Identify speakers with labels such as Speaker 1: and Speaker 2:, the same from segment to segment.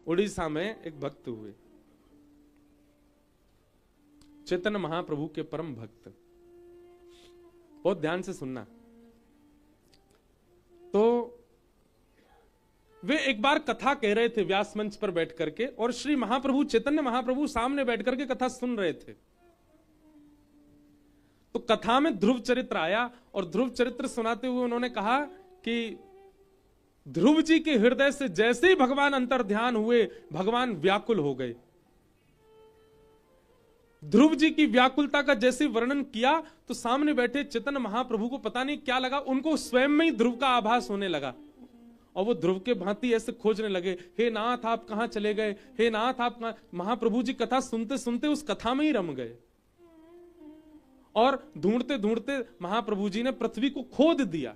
Speaker 1: उड़ीसा में एक भक्त हुए, चैतन्य महाप्रभु के परम भक्त। बहुत ध्यान से सुनना। तो वे एक बार कथा कह रहे थे व्यास मंच पर बैठ करके, और श्री महाप्रभु चैतन्य महाप्रभु सामने बैठ करके कथा सुन रहे थे। तो कथा में ध्रुव चरित्र आया, और ध्रुव चरित्र सुनाते हुए उन्होंने कहा कि ध्रुव जी के हृदय से जैसे ही भगवान अंतर ध्यान हुए, भगवान व्याकुल हो गए। ध्रुव जी की व्याकुलता का जैसे वर्णन किया तो सामने बैठे चैतन्य महाप्रभु को पता नहीं क्या लगा, उनको स्वयं में ही ध्रुव का आभास होने लगा, और वो ध्रुव के भांति ऐसे खोजने लगे, हे नाथ आप कहां चले गए, हे नाथ आप कहां। महाप्रभु जी कथा सुनते सुनते उस कथा में ही रम गए, और ढूंढते ढूंढते महाप्रभु जी ने पृथ्वी को खोद दिया।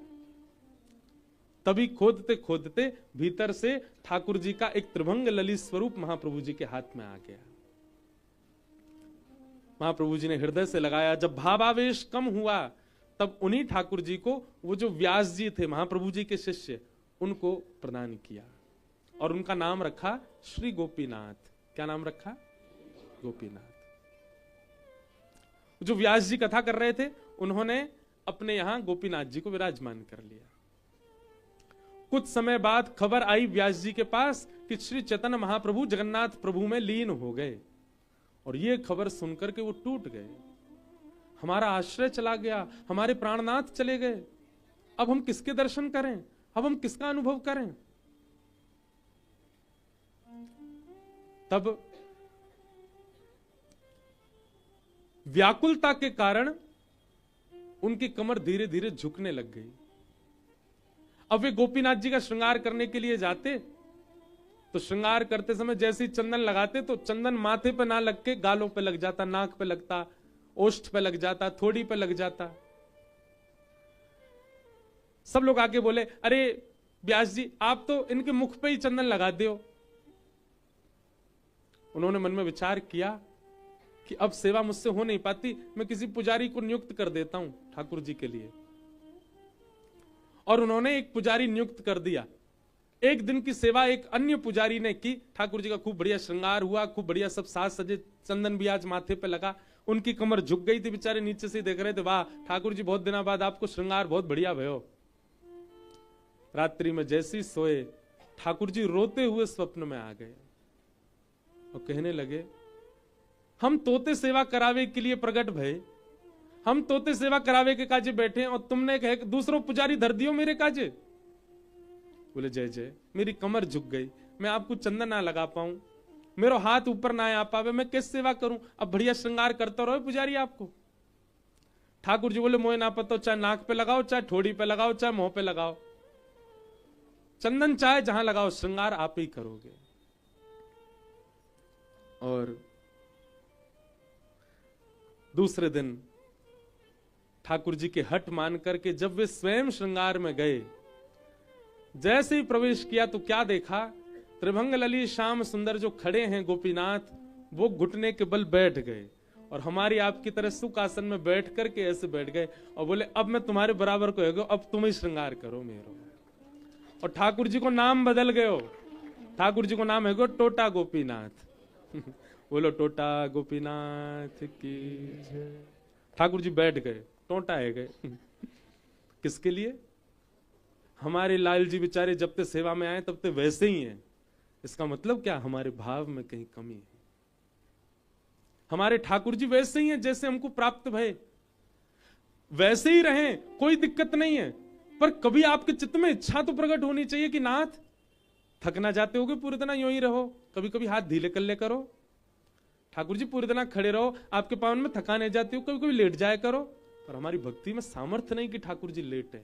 Speaker 1: तभी खोदते खोदते भीतर से ठाकुर जी का एक त्रिभंग ललित स्वरूप महाप्रभु जी के हाथ में आ गया। महाप्रभु जी ने हृदय से लगाया। जब भावावेश कम हुआ तब उन्हीं ठाकुर जी को वो जो व्यास जी थे महाप्रभु जी के शिष्य, उनको प्रदान किया, और उनका नाम रखा श्री गोपीनाथ। क्या नाम रखा? गोपीनाथ। जो व्यास जी कथा कर रहे थे उन्होंने अपने यहां गोपीनाथ जी को विराजमान कर लिया। कुछ समय बाद खबर आई व्यास जी के पास कि श्री चैतन्य महाप्रभु जगन्नाथ प्रभु में लीन हो गए, और ये खबर सुनकर के वो टूट गए। हमारा आश्रय चला गया, हमारे प्राणनाथ चले गए, अब हम किसके दर्शन करें, अब हम किसका अनुभव करें। तब व्याकुलता के कारण उनकी कमर धीरे धीरे झुकने लग गई। अब वे गोपीनाथ जी का श्रृंगार करने के लिए जाते तो श्रृंगार करते समय जैसे ही चंदन लगाते तो चंदन माथे पे ना लग के गालों पे लग जाता, नाक पे लगता, ओष्ठ पे लग जाता, थोड़ी पे लग जाता। सब लोग आके बोले, अरे व्यास जी आप तो इनके मुख पे ही चंदन लगा दो। उन्होंने मन में विचार किया कि अब सेवा मुझसे हो नहीं पाती, मैं किसी पुजारी को नियुक्त कर देता हूं ठाकुर जी के लिए। और उन्होंने एक पुजारी नियुक्त कर दिया। एक दिन की सेवा एक अन्य पुजारी ने की। ठाकुर जी का खूब बढ़िया श्रृंगार हुआ, खूब बढ़िया सब साज सजे, चंदन भी आज माथे पे लगा। उनकी कमर झुक गई थी, बेचारे नीचे से देख रहे थे, वाह ठाकुर जी बहुत दिनों बाद आपको श्रृंगार बहुत बढ़िया भयो। रात्रि में जैसे ही सोए ठाकुर जी रोते हुए स्वप्न में आ गए और कहने लगे, हम तोते सेवा करावे के लिए प्रकट भय, हम तोते सेवा करावे के काजे बैठे और तुमने कहे दूसरों पुजारी धर दियो मेरे काजे। बोले जय जय, मेरी कमर झुक गई, मैं आपको चंदन ना लगा पाऊं, मेरा हाथ ऊपर ना आ पावे, मैं कैसे सेवा करूं, अब बढ़िया श्रृंगार करता रहो पुजारी आपको। ठाकुर जी बोले मोए ना पतो, चाहे नाक पे लगाओ, चाहे ठोड़ी पे लगाओ, चाहे मुंह पे लगाओ, चंदन चाहे जहां लगाओ, श्रृंगार आप ही करोगे। और दूसरे दिन ठाकुर जी के हट मान करके जब वे स्वयं श्रृंगार में गए, जैसे ही प्रवेश किया तो क्या देखा, त्रिभंग ललित श्याम सुंदर जो खड़े हैं गोपीनाथ, वो घुटने के बल बैठ गए और हमारी आपकी तरह सुख आसन में बैठ करके ऐसे बैठ गए और बोले, अब मैं तुम्हारे बराबर को हो, अब तुम ही श्रृंगार करो मेरो। और ठाकुर जी को नाम बदल गए हो, ठाकुर जी को नाम है गो टोटा गोपीनाथ। बोलो टोटा गोपीनाथ की जय। ठाकुर जी बैठ गए, टोटा है गए। किसके लिए? हमारे लाल जी बेचारे जब तक सेवा में आए तब तक वैसे ही हैं। इसका मतलब क्या? हमारे भाव में कहीं कमी है। हमारे ठाकुर जी वैसे ही हैं जैसे हमको प्राप्त भय, वैसे ही रहें, कोई दिक्कत नहीं है। पर कभी आपके चित्त में इच्छा तो प्रकट होनी चाहिए कि नाथ थक ना जाते होगे, पूरी तरह यूं ही रहो, कभी कभी हाथ ढीले कर ले करो। ठाकुर जी पूरी तरह खड़े रहो, आपके पावन में थका नहीं जाती हो, कभी कभी लेट जाया करो। पर हमारी भक्ति में सामर्थ्य नहीं कि ठाकुर जी लेटे।